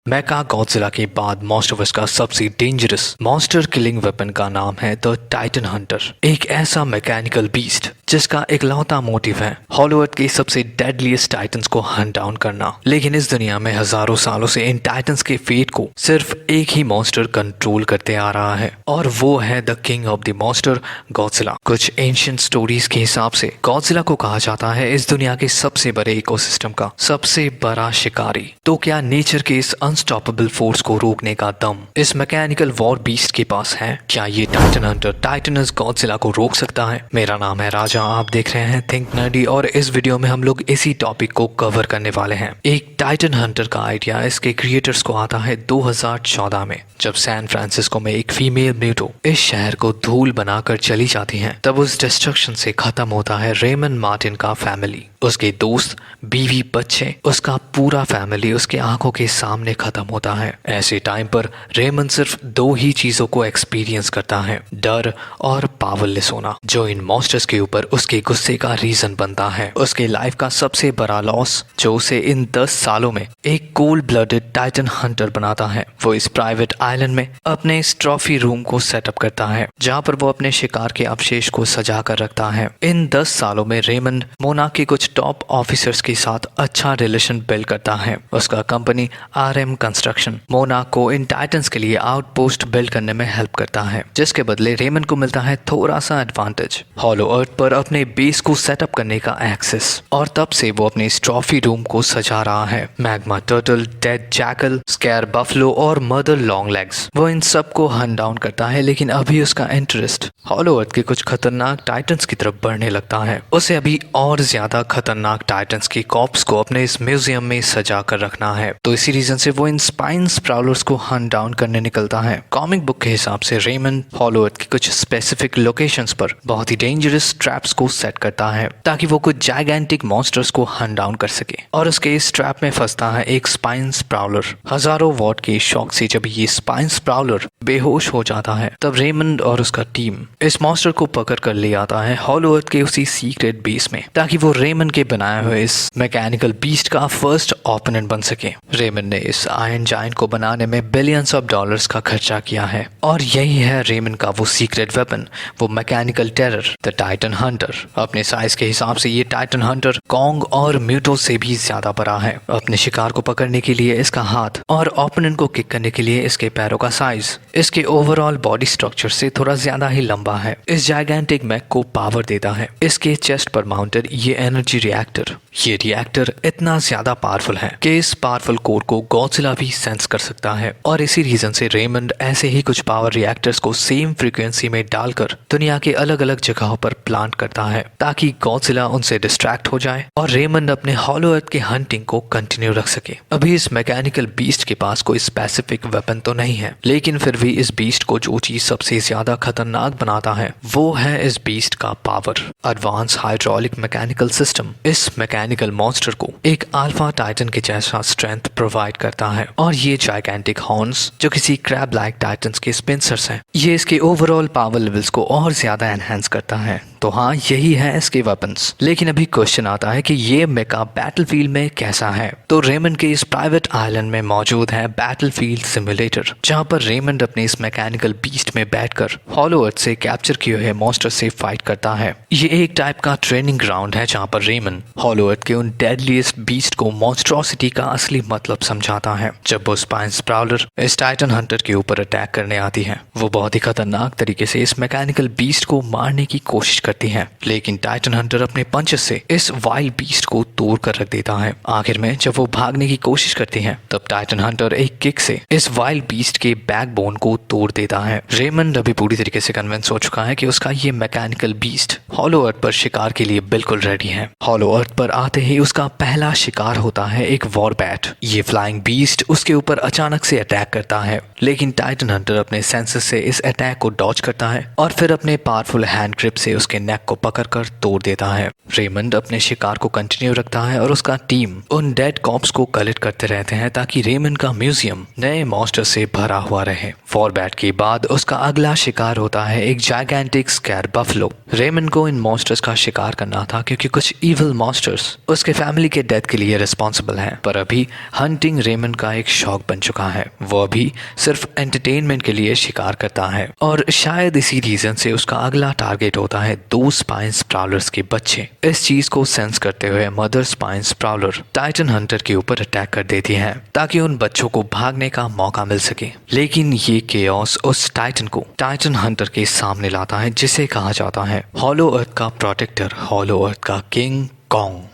मेका Godzilla के बाद MonsterVerse का सबसे डेंजरस मॉन्स्टर किलिंग वेपन का नाम है द टाइटन हंटर। एक ऐसा मैकेनिकल बीस्ट जिसका इकलौता मोटिव है हॉलो अर्थ के सबसे डेडलीस्ट टाइटन्स को हंट डाउन करना। लेकिन इस दुनिया में हजारों सालों से इन टाइटन्स के फेट को सिर्फ एक ही मॉन्स्टर कंट्रोल करते आ रहा है और वो है the king of the monster Godzilla. कुछ एंशिएंट स्टोरीज के हिसाब से गॉडजिला को कहा जाता है इस दुनिया के सबसे बड़े इकोसिस्टम का सबसे बड़ा शिकारी। तो क्या नेचर के इस अनस्टॉपेबल फोर्स को रोकने का दम इस मैकेनिकल वॉर बीस्ट के पास है? क्या ये टाइटन हंटर टाइटनस गॉडजिला को रोक सकता है? मेरा नाम है राजा, आप देख रहे हैं थिंक नर्डी और इस वीडियो में हम लोग इसी टॉपिक को कवर करने वाले हैं। एक टाइटन हंटर का आइडिया इसके क्रिएटर्स को आता है 2014 में, जब सैन फ्रांसिस्को में एक फीमेल म्यूटो इस शहर को धूल बनाकर चली जाती है। तब उस डिस्ट्रक्शन से खत्म होता है रेमन मार्टिन का फैमिली, उसके दोस्त, बीवी, बच्चे, उसका पूरा फैमिली उसके आंखों के सामने खत्म होता है। ऐसे टाइम पर रेमन सिर्फ दो ही चीजों को एक्सपीरियंस करता है, डर और पावरलेस होना, जो इन मॉन्स्टर्स के ऊपर उसके गुस्से का रीजन बनता है। उसके लाइफ का सबसे बड़ा लॉस जो उसे इन 10 सालों में एक कोल्ड ब्लडेड टाइटन हंटर बनाता है, वो इस प्राइवेट आइलैंड में अपने इस ट्रॉफी रूम को सेटअप करता है जहाँ पर वो अपने शिकार के अवशेष को सजा कर रखता है। इन 10 सालों में रेमन मोना के कुछ टॉप ऑफिसर्स के साथ अच्छा रिलेशन बिल्ड करता है। उसका कंपनी RM कंस्ट्रक्शन मोना को इन टाइटन्स के लिए आउटपोस्ट बिल्ड करने में हेल्प करता है, जिसके बदले रेमन को मिलता है थोड़ा सा एडवांटेज, हॉलो अर्थ पर अपने बेस को सेटअप करने का एक्सेस। और तब से वो अपने इस ट्रॉफी रूम को सजा रहा है। Magma turtle, dead jackal, square buffalo और मदर लॉन्ग लेग्स, वो इन सब को हंट डाउन करता है। लेकिन अभी उसका इंटरेस्ट हॉलो अर्थ के कुछ खतरनाक टाइटन्स की तरफ बढ़ने लगता है। उसे अभी और ज्यादा खतरनाक टाइटन्स की कॉप्स को अपने इस म्यूजियम में सजा कर रखना है। तो इसी रीजन से वो इन स्पाइन स्प्राउलर्स को हंट डाउन करने निकलता है। कॉमिक बुक के हिसाब से रेमन हॉलो अर्थ की कुछ स्पेसिफिक लोकेशंस पर बहुत ही डेंजरस ट्रैप्स को सेट करता है ताकि वो कुछ जाइगेंटिक मॉन्स्टर्स को हंट डाउन कर सके। और उसके इस ट्रैप में फंसता है एक स्पाइन स्प्राउलर। हजारों वॉट के शॉक से जब ये स्पाइन स्प्राउलर बेहोश हो जाता है, तब रेमंड और उसका टीम इस मॉन्स्टर को पकड़ कर ले आता है हॉलो अर्थ के उसी सीक्रेट बेस में, ताकि वो रेमंड के बनाए हुए इस मैकेनिकल बीस्ट का फर्स्ट ओपोनेंट बन सके। रेमंड ने इस आयरन जायंट को बनाने में बिलियंस ऑफ डॉलर्स का खर्चा किया है और यही है रेमंड का वो सीक्रेट वेपन, वो mechanical terror, the Titan Hunter. अपने साइज के हिसाब से ये टाइटन हंटर कॉन्ग और म्यूटो से भी ज्यादा बड़ा है। अपने शिकार को पकड़ने के लिए इसका हाथ और ओपोनेंट को किक करने के लिए इसके पैरों का साइज इसके ओवरऑल बॉडी स्ट्रक्चर से थोड़ा ज्यादा ही लंबा है। इस जाइगेंटिक मैक को पावर देता है इसके चेस्ट पर माउंटेड ये एनर्जी रिएक्टर। ये रिएक्टर इतना ज्यादा पावरफुल है कि इस पावरफुल कोर को गॉडजिला भी सेंस कर सकता है और इसी रीजन से रेमंड ऐसे ही कुछ पावर रिएक्टर्स को सेम फ्रीक्वेंसी में डालकर दुनिया के अलग अलग जगहों पर प्लांट करता है ताकि गॉडजिला उनसे डिस्ट्रैक्ट हो जाए और रेमंड अपने हॉलो अर्थ के हंटिंग को कंटिन्यू रख सके। अभी इस मैकेनिकल बीस्ट के पास कोई स्पेसिफिक वेपन तो नहीं है, लेकिन फिर भी इस बीस्ट को जो चीज सबसे ज्यादा खतरनाक बनाता है वो है इस बीस्ट का power. Advance hydraulic mechanical system इस मैकेनिकल मॉन्स्टर को एक अल्फा टाइटन के जैसा स्ट्रेंथ प्रोवाइड करता है और ये जाइगेंटिक हॉर्न्स जो किसी क्रैब लाइक टाइटन्स के स्पिंसर्स हैं, ये इसके ओवरऑल पावर लेवल्स को और ज्यादा एनहांस करता है। तो हाँ, यही है इसके वेपन्स। लेकिन अभी क्वेश्चन आता है कि ये मेका बैटलफील्ड में कैसा है? तो रेमंड के इस प्राइवेट आइलैंड में मौजूद है बैटलफील्ड सिमुलेटर, जहाँ पर रेमंड अपने इस मैकेनिकल बीस्ट में बैठकर हॉलो अर्थ से कैप्चर किए हुए मॉन्स्टर से फाइट करता है। ये एक टाइप का ट्रेनिंग ग्राउंड है जहाँ पर रेमंड हॉलो अर्थ के उन डेडलीस्ट बीस्ट को मॉन्स्ट्रोसिटी का असली मतलब समझाता है। जब वो स्पाइन स्प्राउलर इस टाइटन हंटर के ऊपर अटैक करने आती है, वो बहुत ही खतरनाक तरीके से इस मैकेनिकल बीस्ट को मारने की कोशिश करती है, लेकिन टाइटन हंटर अपने पंचेस से इस वाइल्ड बीस्ट को तोड़ कर रख देता है। आखिर में जब वो भागने की कोशिश करती है, तब टाइटन हंटर एक किक से इस वाइल्ड बीस्ट के बैकबोन को तोड़ देता है। रेमंड अभी पूरी तरीके से कन्विंस हो चुका है कि उसका ये मैकेनिकल बीस्ट हॉलो अर्थ पर शिकार के लिए बिल्कुल रेडी है। हॉलो अर्थ पर आते ही उसका पहला शिकार होता है एक वॉरबैट। ये फ्लाइंग बीस्ट उसके ऊपर अचानक से अटैक करता है, लेकिन टाइटन हंटर अपने सेंसेस से इस अटैक को डॉज करता है और फिर अपने पावरफुल हैंड ग्रिप से उसके नेक को पकड़कर तोड़ देता है। रेमंड अपने शिकार को कंटिन्यू रखता है और उसका टीम उन डेड कॉप्स को कलेक्ट करते रहते हैं ताकि रेमंड का म्यूजियम नए मॉन्स्टर से भरा हुआ रहे। वॉरबैट के बाद उसका अगला शिकार होता है एक जायगेंटिक स्कैर बफलो। रेमंड को इन मॉन्स्टर्स का शिकार करना था क्योंकि कुछ इविल मॉन्स्टर्स उसके फैमिली के डेथ के लिए रिस्पॉन्सिबल हैं, पर अभी हंटिंग रेमंड का एक शौक बन चुका है। वो अभी सिर्फ एंटरटेनमेंट के लिए शिकार करता है और शायद इसी रीजन से उसका अगला टारगेट होता है 2 स्पाइन स्प्राउलर्स के बच्चे। इस चीज को सेंस करते हुए मदर स्पाइन स्प्राउलर टाइटन हंटर के ऊपर अटैक कर देती है ताकि उन बच्चों को भागने का मौका मिल सके। लेकिन ये केओस उस टाइटन को टाइटन हंटर के सामने लाता है, जिसे कहा जाता है हॉलो अर्थ का प्रोटेक्टर, हॉलो अर्थ का किंग कॉन्ग।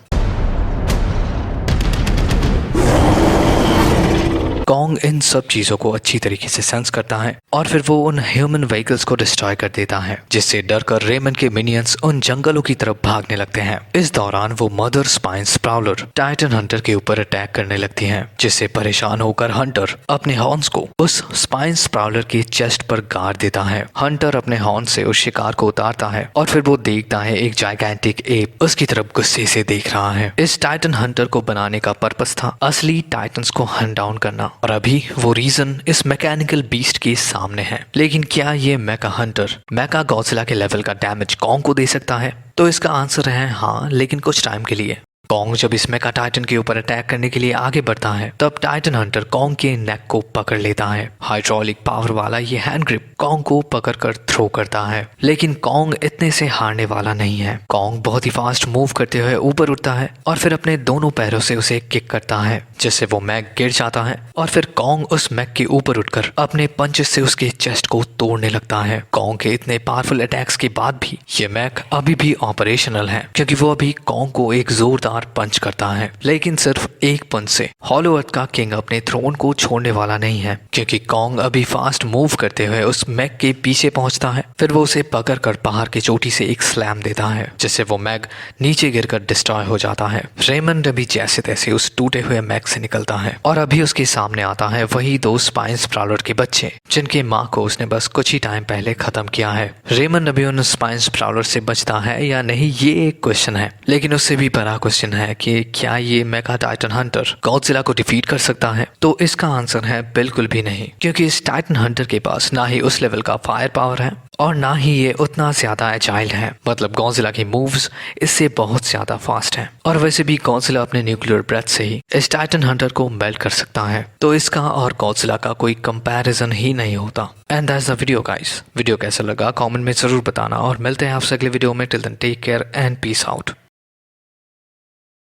कॉन्ग इन सब चीजों को अच्छी तरीके से सेंस करता है और फिर वो उन ह्यूमन व्हीकल्स को डिस्ट्रॉय कर देता है, जिससे डरकर रेमंड के मिनियंस उन जंगलों की तरफ भागने लगते हैं। इस दौरान वो मदर स्पाइन स्प्राउलर टाइटन हंटर के ऊपर अटैक करने लगती है, जिससे परेशान होकर हंटर अपने हॉर्न्स को उस स्पाइन स्प्राउलर के चेस्ट पर गाड़ देता है। हंटर अपने हॉर्न से उस शिकार को उतारता है और फिर वो देखता है एक जायगेंटिक एप उसकी तरफ गुस्से से देख रहा है। इस टाइटन हंटर को बनाने का पर्पस था असली टाइटन्स को हंट डाउन करना, और अभी वो रीजन इस मैकेनिकल बीस्ट के सामने है। लेकिन क्या ये मेका हंटर मेका गॉडजिला के लेवल का डैमेज कॉन्ग को दे सकता है? तो इसका आंसर है हाँ, लेकिन कुछ टाइम के लिए। कॉन्ग जब इस मेका टाइटन के ऊपर अटैक करने के लिए आगे बढ़ता है तब टाइटन हंटर कॉन्ग के नेक को पकड़ लेता है। हाइड्रोलिक पावर वाला ये हैंड ग्रिप कॉन्ग को पकड़कर थ्रो करता है, लेकिन कॉन्ग इतने से हारने वाला नहीं है। कॉन्ग बहुत ही फास्ट मूव करते हुए ऊपर उठता है और फिर अपने दोनों पैरों से उसे किक करता है, जिससे वो मैक गिर जाता है और फिर कॉन्ग उस मैक के ऊपर उठकर अपने पंचेस से उसके चेस्ट को तोड़ने लगता है। कॉन्ग के इतने पावरफुल अटैक्स के बाद भी ये मैक अभी भी ऑपरेशनल है, क्योंकि वो अभी कॉन्ग को एक जोरदार पंच करता है। लेकिन सिर्फ एक पंच से हॉलो अर्थ का किंग अपने थ्रोन को छोड़ने वाला नहीं है, क्योंकि कॉन्ग अभी फास्ट मूव करते हुए उस मैक के पीछे पहुंचता है। फिर वो उसे पकड़कर पहाड़ की चोटी से एक स्लैम देता है, जिससे वो मैग नीचे गिरकर डिस्ट्रॉय हो जाता है। रेमंड अभी जैसे तैसे उस टूटे हुए मैग से निकलता है और अभी उसके सामने आता है वही 2 स्पाइन स्प्राउलर के बच्चे, जिनके माँ को उसने बस कुछ ही टाइम पहले खत्म किया है। रेमंड अभी उन स्पाइन स्प्राउलर से बचता है या नहीं, ये एक क्वेश्चन है, लेकिन उससे भी बड़ा क्वेश्चन है कि क्या ये मेगा टाइटन हंटर गॉडजिला को डिफीट कर सकता है? तो इसका आंसर है बिल्कुल भी नहीं, क्योंकि इस टाइटन हंटर के पास ना ही उस लेवल का फायर पावर है और ना ही ये उतना ज्यादा एजाइल है। मतलब गॉडजिला की मूव्स इससे बहुत ज्यादा फास्ट हैं, और वैसे भी गॉडजिला अपने न्यूक्लियर ब्रेथ से ही इस टाइटन हंटर को मेल्ट कर सकता है। तो इसका और गॉडजिला का कोई कंपैरिजन ही नहीं होता। And that's the video guys. Video कैसा लगा कमेंट में जरूर बताना और मिलते हैं आपसे अगले वीडियो में। Till then take care and peace out.